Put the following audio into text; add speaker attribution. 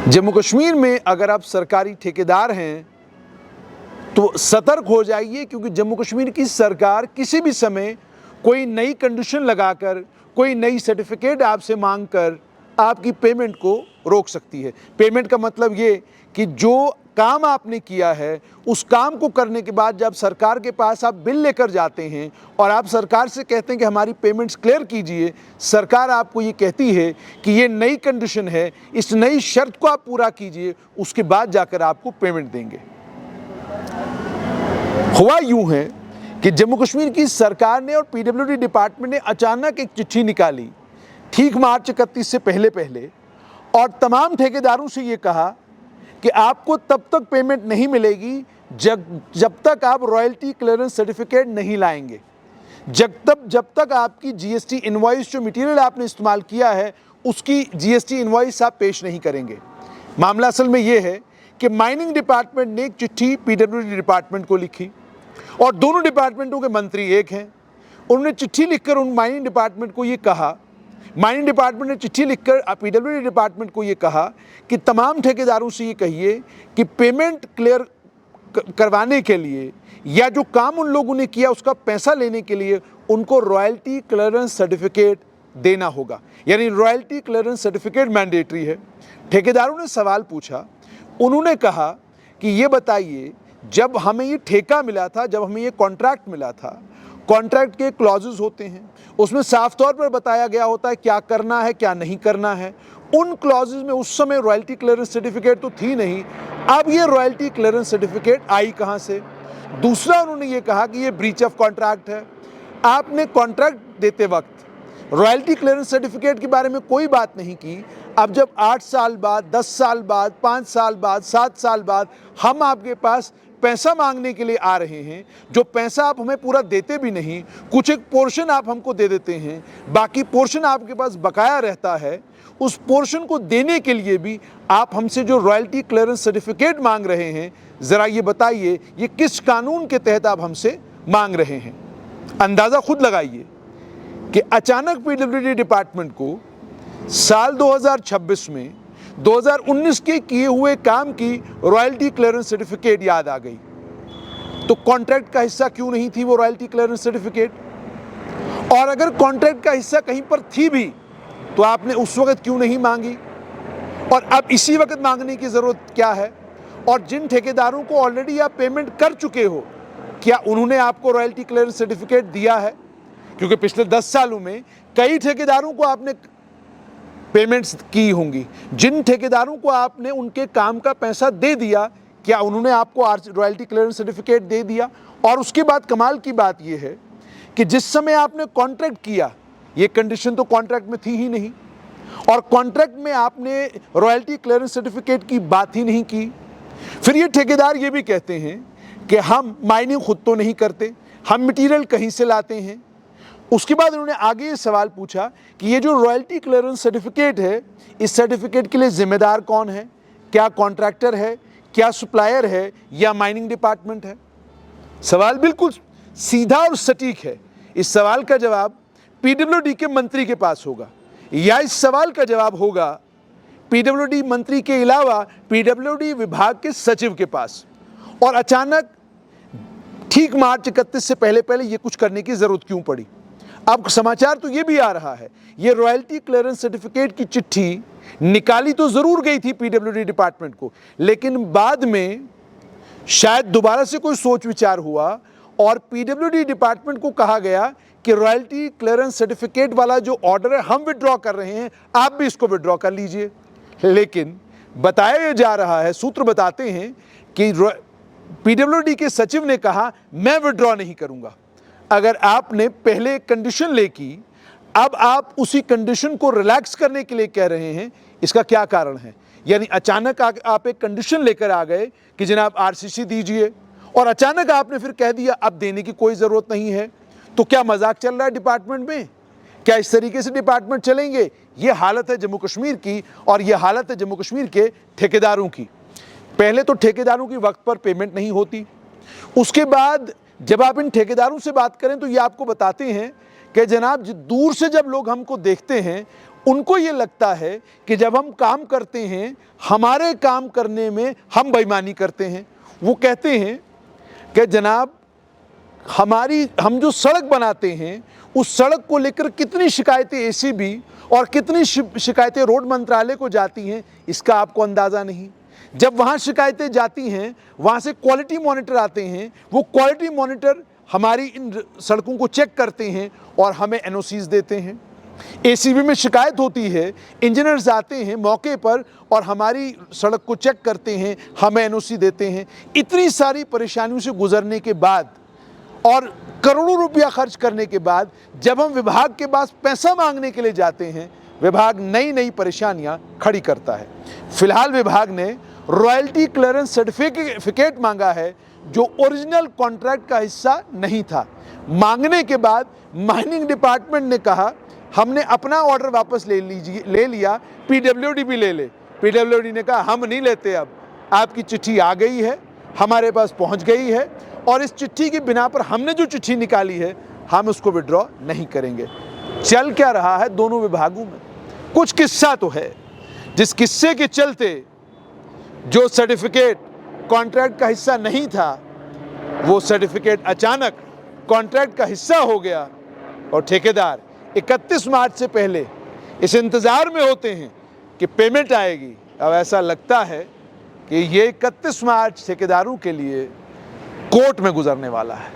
Speaker 1: जम्मू कश्मीर में अगर आप सरकारी ठेकेदार हैं तो सतर्क हो जाइए, क्योंकि जम्मू कश्मीर की सरकार किसी भी समय कोई नई कंडीशन लगाकर, कोई नई सर्टिफिकेट आपसे मांगकर आपकी पेमेंट को रोक सकती है। पेमेंट का मतलब ये कि जो काम आपने किया है उस काम को करने के बाद जब सरकार के पास आप बिल लेकर जाते हैं और आप सरकार से कहते हैं कि हमारी पेमेंट्स क्लियर कीजिए, सरकार आपको ये कहती है कि ये नई कंडीशन है, इस नई शर्त को आप पूरा कीजिए, उसके बाद जाकर आपको पेमेंट देंगे। हुआ यूं है कि जम्मू कश्मीर की सरकार ने और पीडब्ल्यूडी डिपार्टमेंट ने अचानक एक चिट्ठी निकाली ठीक मार्च 31 से पहले और तमाम ठेकेदारों से ये कहा कि आपको तब तक पेमेंट नहीं मिलेगी जब तक आप रॉयल्टी क्लियरेंस सर्टिफिकेट नहीं लाएंगे, जब तक आपकी जीएसटी इनवॉइस, जो मटेरियल आपने इस्तेमाल किया है उसकी जीएसटी इनवॉइस आप पेश नहीं करेंगे। मामला असल में ये है कि माइनिंग डिपार्टमेंट ने एक चिट्ठी पीडब्ल्यूडी डिपार्टमेंट को लिखी और दोनों डिपार्टमेंटों के मंत्री एक हैं। उन्होंने चिट्ठी लिखकर उन माइनिंग डिपार्टमेंट को ये कहा, माइनिंग डिपार्टमेंट ने चिट्ठी लिखकर पीडब्ल्यूडी डिपार्टमेंट को ये कहा कि तमाम ठेकेदारों से ये कहिए कि पेमेंट क्लियर करवाने के लिए या जो काम उन लोगों ने किया उसका पैसा लेने के लिए उनको रॉयल्टी क्लियरेंस सर्टिफिकेट देना होगा, यानी रॉयल्टी क्लियरेंस सर्टिफिकेट मैंडेटरी है। ठेकेदारों ने सवाल पूछा, उन्होंने कहा कि ये बताइए, जब हमें ये ठेका मिला था, जब हमें ये कॉन्ट्रैक्ट मिला था, कॉन्ट्रैक्ट के क्लॉजेस होते हैं, उसमें साफ तौर पर बताया गया होता है क्या करना है क्या नहीं करना है। उन क्लॉजेस में उस समय रॉयल्टी क्लियरेंस सर्टिफिकेट तो थी नहीं, अब ये रॉयल्टी क्लियरेंस सर्टिफिकेट आई कहाँ से? दूसरा, उन्होंने ये कहा कि ये ब्रीच ऑफ कॉन्ट्रैक्ट है। आपने कॉन्ट्रैक्ट देते वक्त रॉयल्टी क्लियरेंस सर्टिफिकेट के बारे में कोई बात नहीं की। अब जब 8 साल बाद, 10 साल बाद, 5 साल बाद, 7 साल बाद हम आपके पास पैसा मांगने के लिए आ रहे हैं, जो पैसा आप हमें पूरा देते भी नहीं, कुछ एक पोर्शन आप हमको दे देते हैं, बाकी पोर्शन आपके पास बकाया रहता है, उस पोर्शन को देने के लिए भी आप हमसे जो रॉयल्टी क्लियरेंस सर्टिफिकेट मांग रहे हैं, ज़रा ये बताइए ये किस कानून के तहत आप हमसे मांग रहे हैं? अंदाज़ा खुद लगाइए कि अचानक पीडब्ल्यूडी डिपार्टमेंट को साल 2026 में 2019 के किए हुए काम की रॉयल्टी क्लियरेंस सर्टिफिकेट याद आ गई। तो कॉन्ट्रैक्ट का हिस्सा क्यों नहीं थी वो रॉयल्टी क्लियरेंस सर्टिफिकेट? और अगर कॉन्ट्रैक्ट का हिस्सा कहीं पर थी भी तो आपने उस वक्त क्यों नहीं मांगी? और अब इसी वक्त मांगने की ज़रूरत क्या है? और जिन ठेकेदारों को ऑलरेडी आप पेमेंट कर चुके हो, क्या उन्होंने आपको रॉयल्टी क्लियरेंस सर्टिफिकेट दिया है? क्योंकि पिछले 10 सालों में कई ठेकेदारों को आपने पेमेंट्स की होंगी। जिन ठेकेदारों को आपने उनके काम का पैसा दे दिया, क्या उन्होंने आपको रॉयल्टी क्लियरेंस सर्टिफिकेट दे दिया? और उसके बाद कमाल की बात यह है कि जिस समय आपने कॉन्ट्रैक्ट किया, ये कंडीशन तो कॉन्ट्रैक्ट में थी ही नहीं, और कॉन्ट्रैक्ट में आपने रॉयल्टी क्लियरेंस सर्टिफिकेट की बात ही नहीं की। फिर ये ठेकेदार ये भी कहते हैं कि हम माइनिंग खुद तो नहीं करते, हम मटीरियल कहीं से लाते हैं। उसके बाद उन्होंने आगे ये सवाल पूछा कि ये जो रॉयल्टी क्लियरेंस सर्टिफिकेट है, इस सर्टिफिकेट के लिए जिम्मेदार कौन है? क्या कॉन्ट्रैक्टर है, क्या सप्लायर है, या माइनिंग डिपार्टमेंट है? सवाल बिल्कुल सीधा और सटीक है। इस सवाल का जवाब पीडब्ल्यूडी के मंत्री के पास होगा, या इस सवाल का जवाब होगा पीडब्ल्यूडी मंत्री के अलावा पीडब्ल्यूडी विभाग के सचिव के पास। और अचानक ठीक मार्च 31 से पहले ये कुछ करने की जरूरत क्यों पड़ी? अब समाचार तो ये भी आ रहा है, ये रॉयल्टी क्लियरेंस सर्टिफिकेट की चिट्ठी निकाली तो जरूर गई थी पीडब्ल्यूडी डिपार्टमेंट को, लेकिन बाद में शायद दोबारा से कोई सोच विचार हुआ और पीडब्ल्यूडी डिपार्टमेंट को कहा गया कि रॉयल्टी क्लियरेंस सर्टिफिकेट वाला जो ऑर्डर है हम विड्रॉ कर रहे हैं, आप भी इसको विड्रॉ कर लीजिए। लेकिन बताया जा रहा है, सूत्र बताते हैं कि पीडब्ल्यूडी के सचिव ने कहा मैं विड्रॉ नहीं करूंगा। अगर आपने पहले कंडीशन ले की, अब आप उसी कंडीशन को रिलैक्स करने के लिए कह रहे हैं, इसका क्या कारण है? यानी अचानक आप एक कंडीशन लेकर आ गए कि जनाब आरसीसी दीजिए, और अचानक आपने फिर कह दिया अब देने की कोई ज़रूरत नहीं है। तो क्या मजाक चल रहा है डिपार्टमेंट में? क्या इस तरीके से डिपार्टमेंट चलेंगे? ये हालत है जम्मू कश्मीर की, और ये हालत है जम्मू कश्मीर के ठेकेदारों की। पहले तो ठेकेदारों की वक्त पर पेमेंट नहीं होती, उसके बाद जब आप इन ठेकेदारों से बात करें तो ये आपको बताते हैं कि जनाब दूर से जब लोग हमको देखते हैं उनको ये लगता है कि जब हम काम करते हैं, हमारे काम करने में हम बेईमानी करते हैं। वो कहते हैं कि जनाब, हम जो सड़क बनाते हैं, उस सड़क को लेकर कितनी शिकायतें एसीबी और कितनी शिकायतें रोड मंत्रालय को जाती हैं, इसका आपको अंदाज़ा नहीं। जब वहाँ शिकायतें जाती हैं, वहाँ से क्वालिटी मॉनिटर आते हैं, वो क्वालिटी मॉनिटर हमारी इन सड़कों को चेक करते हैं और हमें एनओसीज देते हैं। एसीबी में शिकायत होती है, इंजीनियर्स आते हैं मौके पर और हमारी सड़क को चेक करते हैं, हमें एनओसी देते हैं। इतनी सारी परेशानियों से गुजरने के बाद और करोड़ों रुपया खर्च करने के बाद जब हम विभाग के पास पैसा मांगने के लिए जाते हैं, विभाग नई नई परेशानियां खड़ी करता है। फिलहाल विभाग ने रॉयल्टी क्लियरेंस सर्टिफिकेट मांगा है, जो ओरिजिनल कॉन्ट्रैक्ट का हिस्सा नहीं था। मांगने के बाद माइनिंग डिपार्टमेंट ने कहा हमने अपना ऑर्डर वापस ले लिया, पीडब्ल्यूडी भी ले ले। पीडब्ल्यूडी ने कहा हम नहीं लेते, अब आपकी चिट्ठी आ गई है, हमारे पास पहुंच गई है और इस चिट्ठी की बिना पर हमने जो चिट्ठी निकाली है, हम उसको विड्रॉ नहीं करेंगे। चल क्या रहा है दोनों विभागों में? कुछ किस्सा तो है, जिस किस्से के चलते जो सर्टिफिकेट कॉन्ट्रैक्ट का हिस्सा नहीं था, वो सर्टिफिकेट अचानक कॉन्ट्रैक्ट का हिस्सा हो गया और ठेकेदार 31 मार्च से पहले इस इंतज़ार में होते हैं कि पेमेंट आएगी। अब ऐसा लगता है कि ये 31 मार्च ठेकेदारों के लिए कोर्ट में गुजरने वाला है।